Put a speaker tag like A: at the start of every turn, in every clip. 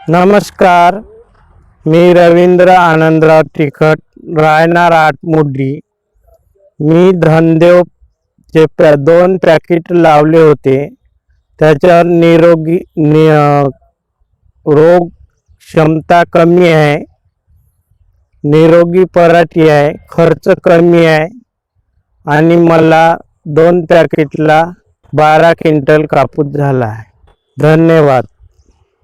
A: नमस्कार, मी रवींद्र आनंदराव तिखट, राहणार आटमुडी। मी धनदेवचे 2 पॅकेट लावले होते। त्याच्यावर रोग क्षमता कमी आहे, निरोगी पराठी आहे, खर्च कमी आहे आणि मला 2 पॅकेटला 12 क्विंटल कापूस झाला आहे। धन्यवाद।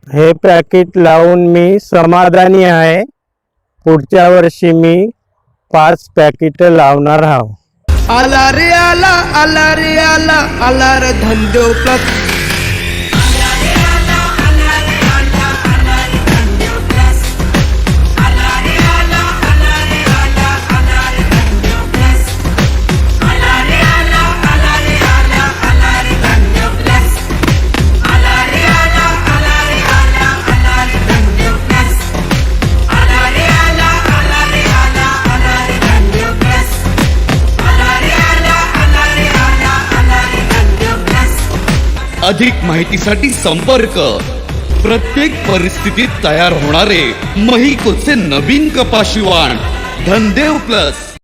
A: हे पॅकेट लावून मी समाधानी आहे। पुढच्या वर्षी मी 5 पॅकेट लावणार आहो।
B: आला रे आला, आला रे आला, आला रे धनदेव प्लस।
C: अधिक माहितीसाठी संपर्क। प्रत्येक परिस्थितीत तयार होणारे महिकोचे नवीन कपाशी वाण धनदेव प्लस।